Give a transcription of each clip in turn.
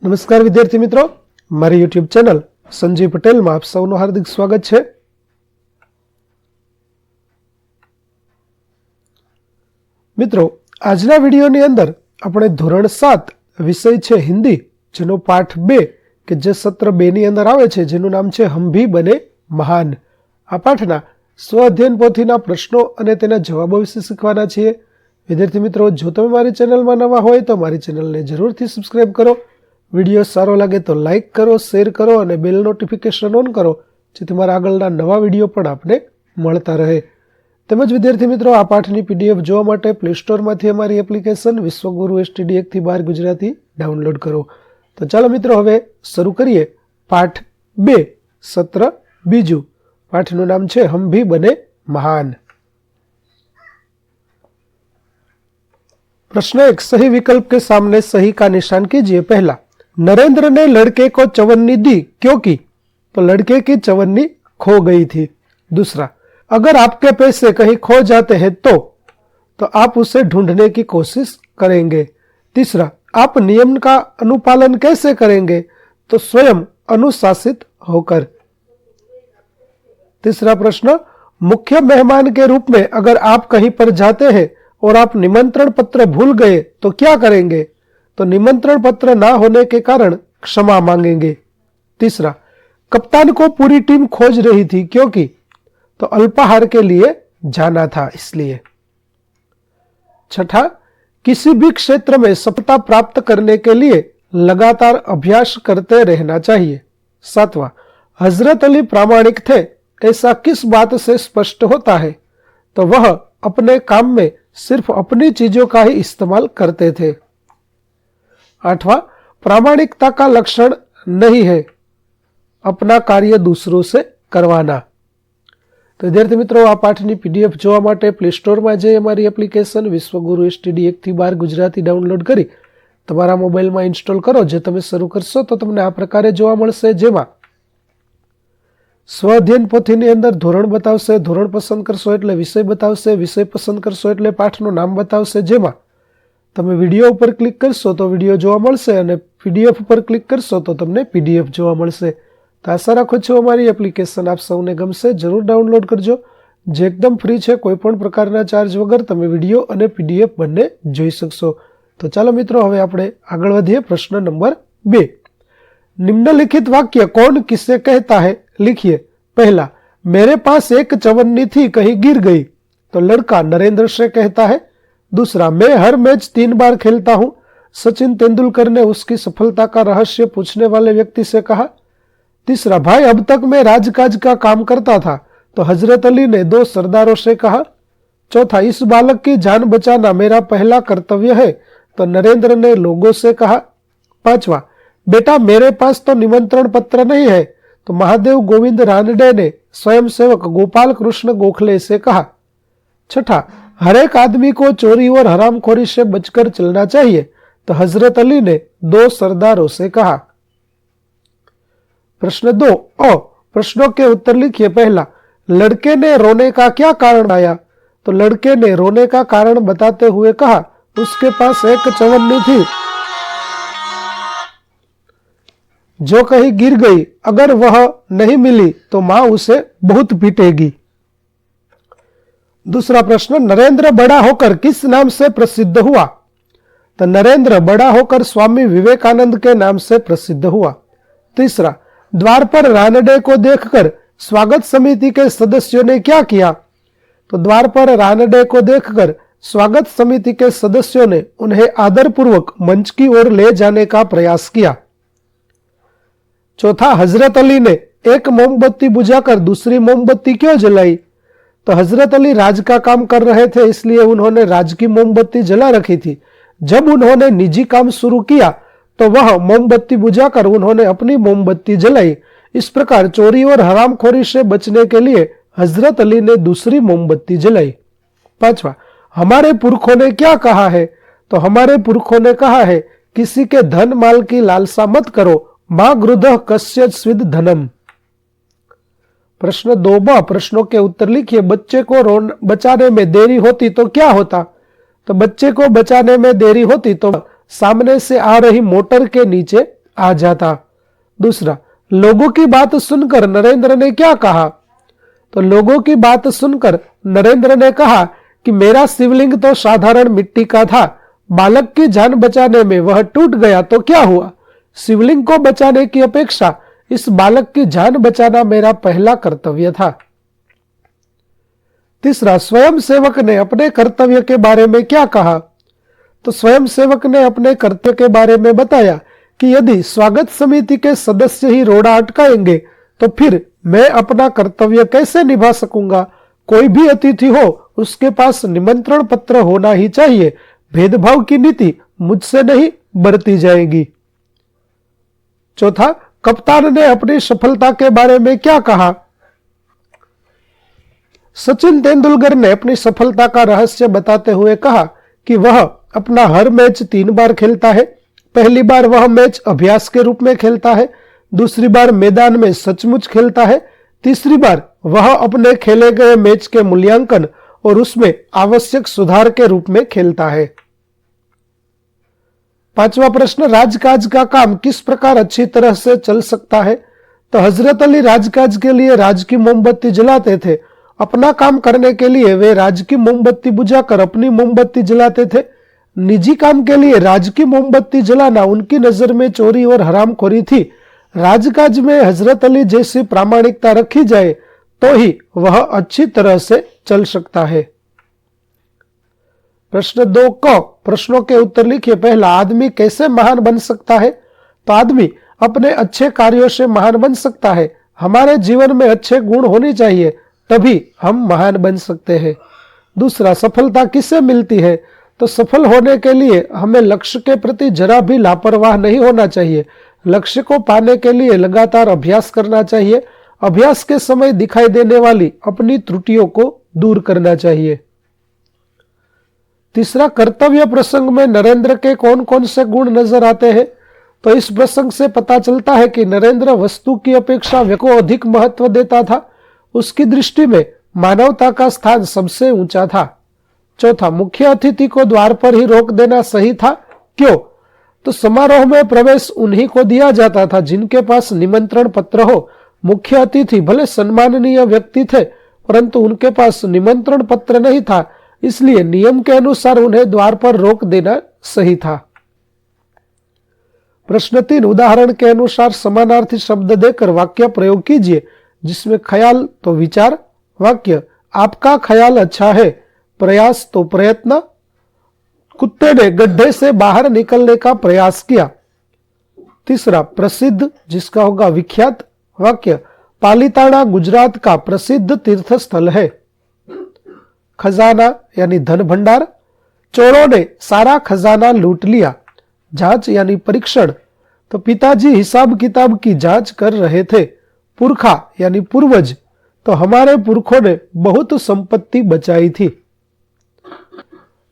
નમસ્કાર વિદ્યાર્થી મિત્રો, મારી યુટ્યુબ ચેનલ સંજીવ પટેલમાં આપ સૌનું હાર્દિક સ્વાગત છે. મિત્રો, આજના વિડીયોની અંદર આપણે ધોરણ 7 વિષય છે હિન્દી, જેનો પાઠ 2 કે જે સત્ર 2 ની અંદર આવે છે, જેનું નામ છે હમ ભી બને મહાન. આ પાઠના સ્વ અધ્યયન પોથીના પ્રશ્નો અને તેના જવાબો વિશે શીખવાના છીએ. વિદ્યાર્થી મિત્રો, જો તમે મારી ચેનલમાં નવા હોય તો મારી ચેનલને જરૂરથી સબસ્ક્રાઈબ કરો. વિડીયો સારો લાગે તો લાઇક કરો, શેર કરો અને બેલ નોટિફિકેશન ઓન કરો, જેથી મારા આગળના નવા વિડીયો પણ આપને મળતા રહે. તેમજ વિદ્યાર્થી મિત્રો, આ પાઠની પીડીએફ જોવા માટે પ્લે સ્ટોરમાંથી અમારી એપ્લિકેશન વિશ્વગુરુ STD 1 થી 12 ગુજરાતી ડાઉનલોડ કરો. તો ચાલો મિત્રો, હવે શરૂ કરીએ પાઠ 2 સત્ર 2. પાઠનું નામ છે હમ ભી બને મહાન. प्रश्न 1, सही विकल्प के सामने सही का निशान कीजिए. पहला, नरेंद्र ने लड़के को चवन्नी दी क्योंकि, तो लड़के की चवन्नी खो गई थी. दूसरा, अगर आपके पैसे कहीं खो जाते हैं तो आप उसे ढूंढने की कोशिश करेंगे. तीसरा, आप नियम का अनुपालन कैसे करेंगे, तो स्वयं अनुशासित होकर. तीसरा प्रश्न, मुख्य मेहमान के रूप में अगर आप कहीं पर जाते हैं और आप निमंत्रण पत्र भूल गए तो क्या करेंगे, तो निमंत्रण पत्र ना होने के कारण क्षमा मांगेंगे. तीसरा, कप्तान को पूरी टीम खोज रही थी क्योंकि, तो अल्पाहार के लिए जाना था इसलिए. छठा, किसी भी क्षेत्र में सफलता प्राप्त करने के लिए लगातार अभ्यास करते रहना चाहिए. सातवां, हजरत अली प्रामाणिक थे ऐसा किस बात से स्पष्ट होता है, तो वह अपने काम में सिर्फ अपनी चीजों का ही इस्तेमाल करते थे. आठवां, प्रामाणिकता का लक्षण नहीं है अपना कार्य दूसरों से करवाना. तो विद्यार्थी मित्रों, आ पाठनी पीडीएफ જોવા માટે પ્લે સ્ટોરમાં જઈ અમારી એપ્લિકેશન વિશ્વગુરુ STD 1 થી 12 ગુજરાતી ડાઉનલોડ કરી તમારા મોબાઈલમાં ઇન્સ્ટોલ કરો. જે તમે શરૂ કરશો તો તમને આ પ્રકારે જોવા મળશે, જેમાં સ્વ અધ્યયન પોથીની અંદર ધોરણ બતાવશે, ધોરણ પસંદ કરશો એટલે વિષય બતાવશે, વિષય પસંદ કરશો એટલે પાઠનું નામ બતાવશે. જેમાં તમે વિડીયો ઉપર ક્લિક કરશો તો વિડીયો જોવા મળશે અને પીડીએફ ઉપર ક્લિક કરશો તો તમને પીડીએફ જોવા મળશે. તો આશા રાખું છું અમારી એપ્લિકેશન આપ સૌને ગમશે. જરૂર ડાઉનલોડ કરજો, જે એકદમ ફ્રી છે. કોઈ પણ પ્રકારના ચાર્જ વગર તમે વિડીયો અને પીડીએફ બંને જોઈ શકશો. તો ચાલો મિત્રો, હવે આપણે આગળ વધીએ. પ્રશ્ન નંબર 2, निम्नलिखित वाक्य कौन किससे कहता है, लिखिए. पहला, मेरे पास एक चवन्नी थी कहीं गिर गई, तो लड़का नरेंद्र से कहता है. दूसरा, मैं हर मैच 3 बार खेलता हूं, सचिन तेंदुलकर ने उसकी सफलता का रहस्य पूछने वाले व्यक्ति से कहा. तीसरा, भाई अब तक मैं राजकाज का काम करता था, तो हजरत अली ने 2 सरदारों से कहा. चौथा, इस बालक की जान बचाना मेरा पहला कर्तव्य है, तो नरेंद्र ने लोगों से कहा. पांचवा, बेटा मेरे पास तो निमंत्रण पत्र नहीं है, तो महादेव गोविंद रानडे ने स्वयं सेवक गोपाल कृष्ण गोखले से कहा. छठा, हर एक आदमी को चोरी और हरामखोरी से बचकर चलना चाहिए, तो हजरत अली ने 2 सरदारों से कहा. प्रश्न 2 अ, प्रश्नों के उत्तर लिखिए. पहला, लड़के ने रोने का क्या कारण आया, तो लड़के ने रोने का कारण बताते हुए कहा उसके पास एक चवन्नी थी जो कहीं गिर गई, अगर वह नहीं मिली तो मां उसे बहुत पीटेगी. दूसरा प्रश्न, नरेंद्र बड़ा होकर किस नाम से प्रसिद्ध हुआ, तो नरेंद्र बड़ा होकर स्वामी विवेकानंद के नाम से प्रसिद्ध हुआ. तीसरा, द्वार पर रानडे को देखकर स्वागत समिति के सदस्यों ने क्या किया, तो द्वार पर रानडे को देखकर स्वागत समिति के सदस्यों ने उन्हें आदरपूर्वक मंच की ओर ले जाने का प्रयास किया. चौथा, हजरत अली ने एक मोमबत्ती बुझाकर दूसरी मोमबत्ती क्यों जलाई, तो हजरत अली राज का काम कर रहे थे, इसलिए उन्होंने राज की मोमबत्ती जला रखी थी. जब उन्होंने निजी काम शुरू किया तो वह मोमबत्ती बुझाकर उन्होंने अपनी मोमबत्ती जलाई. इस प्रकार चोरी और हरामखोरी से बचने के लिए हजरत अली ने दूसरी मोमबत्ती जलाई. पांचवा, हमारे पुरखों ने क्या कहा है, तो हमारे पुरखों ने कहा है किसी के धन माल की लालसा मत करो, मां गृध कस्य स्विद धनम. प्रश्न 2 प्रश्नों के उत्तर लिखिए. बच्चे को बचाने में देरी होती तो क्या होता, तो बच्चे को बचाने में देरी होती तो सामने से आ रही मोटर के नीचे आ जाता। दूसरा, लोगों की बात सुनकर नरेंद्र ने क्या कहा? तो लोगों की बात सुनकर नरेंद्र ने कहा कि मेरा शिवलिंग तो साधारण मिट्टी का था, बालक की जान बचाने में वह टूट गया तो क्या हुआ? शिवलिंग को बचाने की अपेक्षा इस बालक की जान बचाना मेरा पहला कर्तव्य था। तीसरा, स्वयं सेवक ने अपने कर्तव्य के बारे में क्या कहा? तो स्वयं सेवक ने अपने कर्तव्य के बारे में बताया कि यदि स्वागत समिति के सदस्य ही रोड़ा अटकाएंगे तो फिर मैं अपना कर्तव्य कैसे निभा सकूंगा? कोई भी अतिथि हो उसके पास निमंत्रण पत्र होना ही चाहिए। भेदभाव की नीति मुझसे नहीं बरती जाएगी। चौथा, कप्तान ने अपनी सफलता के बारे में क्या कहा? सचिन तेंदुलकर ने अपनी सफलता का रहस्य बताते हुए कहा कि वह अपना हर मैच 3 बार खेलता है। पहली बार वह मैच अभ्यास के रूप में खेलता है, दूसरी बार मैदान में सचमुच खेलता है, तीसरी बार वह अपने खेले गए मैच के मूल्यांकन और उसमें आवश्यक सुधार के रूप में खेलता है। पांचवा प्रश्न, राजकाज का काम किस प्रकार अच्छी तरह से चल सकता है? तो हजरत अली राजकाज के लिए राज की मोमबत्ती जलाते थे। अपना काम करने के लिए वे राज की मोमबत्ती बुझाकर अपनी मोमबत्ती जलाते थे। निजी काम के लिए राज की मोमबत्ती जलाना उनकी नजर में चोरी और हरामखोरी थी। राजकाज में हजरत अली जैसी प्रामाणिकता रखी जाए तो ही वह अच्छी तरह से चल सकता है। प्रश्न 2 क प्रश्नों के उत्तर लिखिए। पहला, आदमी कैसे महान बन सकता है? तो आदमी अपने अच्छे कार्यों से महान बन सकता है। हमारे जीवन में अच्छे गुण होने चाहिए, तभी हम महान बन सकते हैं। दूसरा, सफलता किससे मिलती है? तो सफल होने के लिए हमें लक्ष्य के प्रति जरा भी लापरवाह नहीं होना चाहिए। लक्ष्य को पाने के लिए लगातार अभ्यास करना चाहिए। अभ्यास के समय दिखाई देने वाली अपनी त्रुटियों को दूर करना चाहिए। तीसरा, कर्तव्य प्रसंग में नरेंद्र के कौन कौन से गुण नजर आते हैं? तो इस प्रसंग से पता चलता है कि नरेंद्र वस्तु की अपेक्षा व्यक्ति को अधिक महत्व देता था। उसकी दृष्टि में मानवता का स्थान सबसे ऊंचा था। चौथा, मुख्य अतिथि को द्वार पर ही रोक देना सही था। क्यों? तो समारोह में प्रवेश उन्हीं को दिया जाता था जिनके पास निमंत्रण पत्र हो। मुख्य अतिथि भले सम्माननीय व्यक्ति थे, परंतु उनके पास निमंत्रण पत्र नहीं था, इसलिए नियम के अनुसार उन्हें द्वार पर रोक देना सही था। प्रश्न 3, उदाहरण के अनुसार समानार्थी शब्द देकर वाक्य प्रयोग कीजिए जिसमें ख्याल तो विचार। वाक्य, आपका ख्याल अच्छा है। प्रयास तो प्रयत्न। कुत्ते ने गड्ढे से बाहर निकलने का प्रयास किया। तीसरा, प्रसिद्ध जिसका होगा विख्यात। वाक्य, पालिताना गुजरात का प्रसिद्ध तीर्थ स्थल है। खजाना यानी धन भंडार। चोरों ने सारा खजाना लूट लिया। जांच यानी परीक्षण। तो पिताजी हिसाब किताब की जांच कर रहे थे। पुरखा यानी पूर्वज। तो हमारे पुरखों ने बहुत संपत्ति बचाई थी।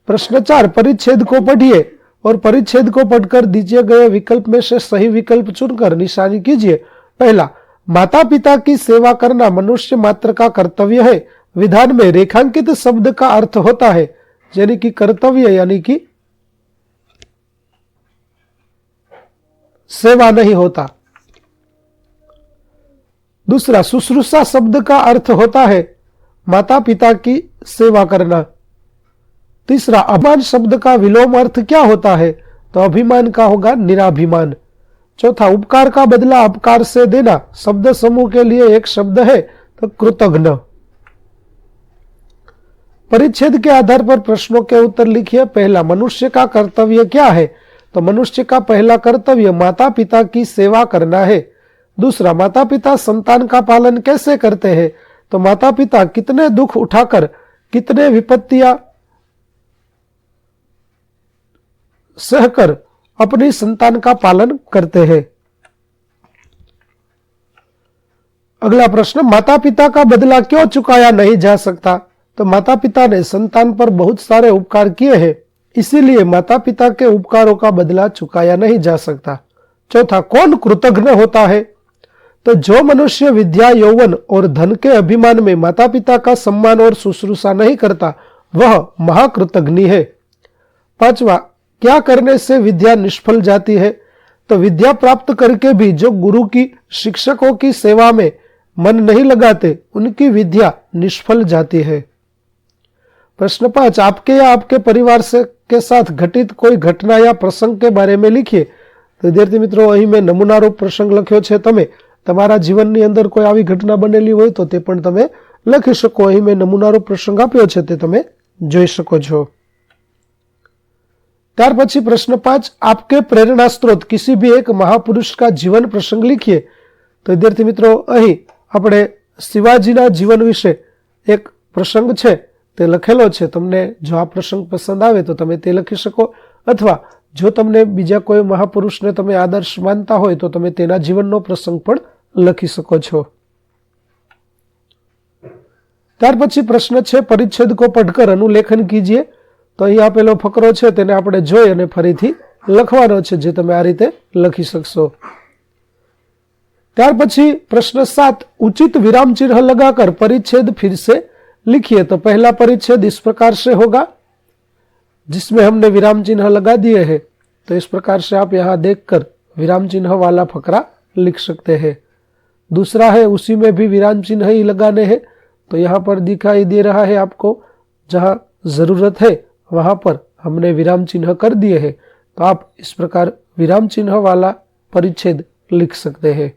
प्रश्न 4, परिच्छेद को पढ़िए और परिच्छेद को पढ़कर दिए गए विकल्प में से सही विकल्प चुनकर निशानी कीजिए। पहला, माता पिता की सेवा करना मनुष्य मात्र का कर्तव्य है। विधान में रेखांकित शब्द का अर्थ होता है, यानी कि कर्तव्य यानी कि सेवा नहीं होता। दूसरा, शुश्रूषा शब्द का अर्थ होता है माता पिता की सेवा करना। तीसरा, अभिमान शब्द का विलोम अर्थ क्या होता है? तो अभिमान का होगा निराभिमान। चौथा, उपकार का बदला अपकार से देना शब्द समूह के लिए एक शब्द है, तो कृतघ्न। परिच्छेद के आधार पर प्रश्नों के उत्तर लिखिए। पहला, मनुष्य का कर्तव्य क्या है? तो मनुष्य का पहला कर्तव्य माता पिता की सेवा करना है। दूसरा, माता पिता संतान का पालन कैसे करते हैं? तो माता पिता कितने दुख उठाकर कितने विपत्तियां सहकर अपनी संतान का पालन करते हैं। अगला प्रश्न, माता पिता का बदला क्यों चुकाया नहीं जा सकता? तो माता पिता ने संतान पर बहुत सारे उपकार किए हैं, इसीलिए माता पिता के उपकारों का बदला चुकाया नहीं जा सकता। चौथा, कौन कृतघ्न होता है? तो जो मनुष्य विद्या, यौवन और धन के अभिमान में माता पिता का सम्मान और शुश्रूषा नहीं करता, वह महाकृतघ्नि है। पांचवा, क्या करने से विद्या निष्फल जाती है? तो विद्या प्राप्त करके भी जो गुरु की, शिक्षकों की सेवा में मन नहीं लगाते, उनकी विद्या निष्फल जाती है। प्रश्न 5, आपके या आपके परिवार से के साथ घटित कोई घटना या प्रसंग के बारे में लिखिए। तो विद्यार्थी मित्रों, અહીં મેં નમૂનારૂપ પ્રસંગ લખ્યો છે। તમે તમારા જીવનની અંદર કોઈ આવી ઘટના બનેલી હોય તો તે પણ તમે લખી શકો। અહીં મેં નમૂનારૂપ પ્રસંગ આપ્યો છે, તે તમે જોઈ શકો છો। ત્યાર પછી પ્રશ્ન 5, आपके प्रेरणा स्त्रोत किसी भी एक महापुरुष का जीवन प्रसंग लिखिए। तो विद्यार्थी मित्रों, અહીં આપણે શિવાજીના જીવન વિશે એક પ્રસંગ છે તે લખેલો છે। તમને જો આ પ્રસંગ પસંદ આવે તો તમે તે લખી શકો, અથવા જો તમને બીજા કોઈ મહાપુરુષને તમે આદર્શ માનતા હોય તો તમે તેના જીવનનો પ્રસંગ પણ લખી શકો છો। ત્યાર પછી પ્રશ્ન છે, પરિચ્છેદ કો પઢકર અનુલેખન કીજીએ। તો અહીં આપેલો ફકરો છે તેને આપણે જોઈ અને ફરીથી લખવાનો છે, જે તમે આ રીતે લખી શકશો। ત્યાર પછી પ્રશ્ન 7, उचित विराम चिन्ह लगाकर परिच्छेद फिर से लिखिए। तो पहला परिच्छेद इस प्रकार से होगा, जिसमें हमने विराम चिन्ह लगा दिए हैं। तो इस प्रकार से आप यहाँ देखकर विराम चिन्ह वाला फकरा लिख सकते हैं। दूसरा है, उसी में भी विराम चिन्ह ही लगाने हैं। तो यहाँ पर दिखाई दे रहा है आपको, जहाँ जरूरत है वहां पर हमने विराम चिन्ह कर दिए हैं। तो आप इस प्रकार विराम चिन्ह वाला परिच्छेद लिख सकते हैं।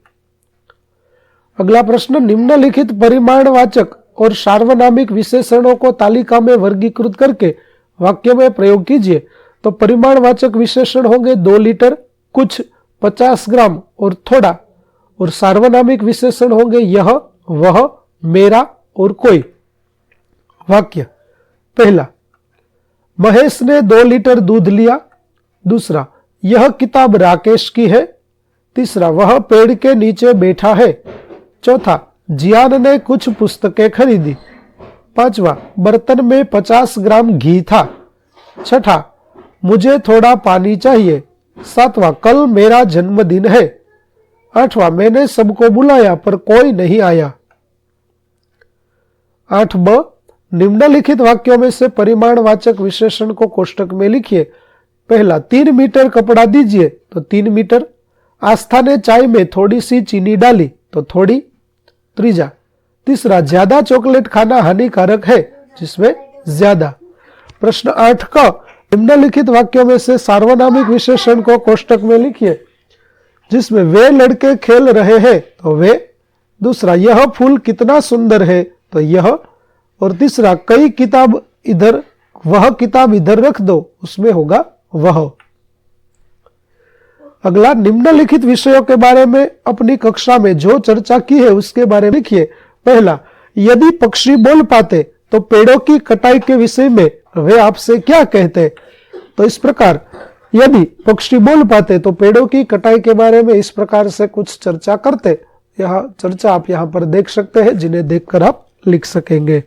अगला प्रश्न, निम्नलिखित परिमाणवाचक और सार्वनामिक विशेषणों को तालिका में वर्गीकृत करके वाक्य में प्रयोग कीजिए। तो परिमाणवाचक विशेषण होंगे 2 लीटर, कुछ, 50 ग्राम और थोड़ा। और सार्वनामिक विशेषण होंगे यह, वह, मेरा और कोई। वाक्य पहला, महेश ने 2 लीटर दूध लिया। दूसरा, यह किताब राकेश की है। तीसरा, वह पेड़ के नीचे बैठा है। चौथा, जियान ने कुछ पुस्तकें खरीदी। पांचवा, बर्तन में 50 ग्राम घी था। छठा, मुझे थोड़ा पानी चाहिए। सातवां, कल मेरा जन्मदिन है। आठवां, मैंने सबको बुलाया पर कोई नहीं आया। 8ब, निम्नलिखित वाक्यों में से परिमाणवाचक विशेषण को कोष्टक में लिखिए। पहला, 3 मीटर कपड़ा दीजिए। तो 3 मीटर। आस्था ने चाय में थोड़ी सी चीनी डाली। तो थोड़ी। तीसरा, ज्यादा चॉकलेट खाना हानिकारक है, जिसमें ज्यादा। प्रश्न 8 क, निम्नलिखित वाक्यों में से सार्वनामिक विशेषण को कोष्टक में लिखिए, जिसमें वे लड़के खेल रहे हैं। तो वे। दूसरा, यह फूल कितना सुंदर है। तो यह। और तीसरा, कई किताब इधर, वह किताब इधर रख दो, उसमें होगा वह। अगला, निम्नलिखित विषयों के बारे में अपनी कक्षा में जो चर्चा की है उसके बारे में लिखिए। पहला, यदि पक्षी बोल पाते तो पेड़ों की कटाई के विषय में वे आपसे क्या कहते। तो इस प्रकार, यदि पक्षी बोल पाते तो पेड़ों की कटाई के बारे में इस प्रकार से कुछ चर्चा करते। यह चर्चा आप यहाँ पर देख सकते हैं, जिन्हें देखकर आप लिख सकेंगे।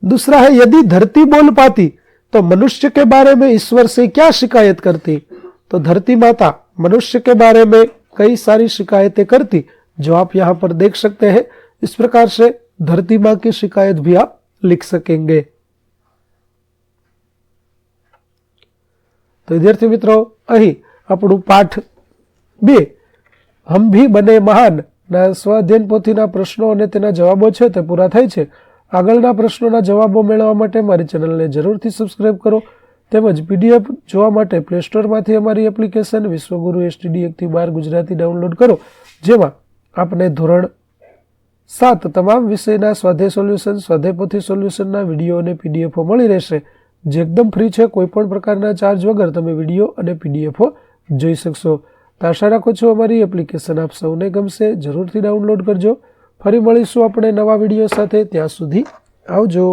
दूसरा है, यदि धरती बोल पाती तो मनुष्य के बारे में ईश्वर से क्या शिकायत करती। तो धरती माता मनुष्य के बारे में कई सारी शिकायतें करती, जो आप यहाँ पर देख सकते हैं। इस प्रकार से धरती माँ की शिकायत भी आप लिख सकेंगे। तो विद्यार्थी मित्रों, અહીં આપણું પાઠ 2 हम भी बने महान ના સ્વાધ્યાયન પોથીના પ્રશ્નો અને તેના જવાબો છે તે પૂરા થાય છે। આગળના પ્રશ્નોના જવાબો મેળવવા માટે મારી ચેનલને જરૂરથી સબસ્ક્રાઇબ કરો, તેમજ પીડીએફ જોવા માટે પ્લે સ્ટોરમાંથી અમારી એપ્લિકેશન વિશ્વગુરુ STD 1 થી 12 ગુજરાતી ડાઉનલોડ કરો, જેમાં આપને ધોરણ 7 તમામ વિષયના સ્વાધ્યાય સોલ્યુશન, સ્વાધ્યાય પોથી સોલ્યુશનના વિડીયો અને પીડીએફો મળી રહેશે, જે એકદમ ફ્રી છે। કોઈ પણ પ્રકારના ચાર્જ વગર તમે વિડીયો અને પીડીએફો જોઈ શકશો। તો આશા રાખું છું અમારી એપ્લિકેશન આપ સૌને ગમશે, જરૂરથી ડાઉનલોડ કરજો। ફરી મળીશું આપણે નવા વિડીયો સાથે, ત્યાં સુધી આવજો।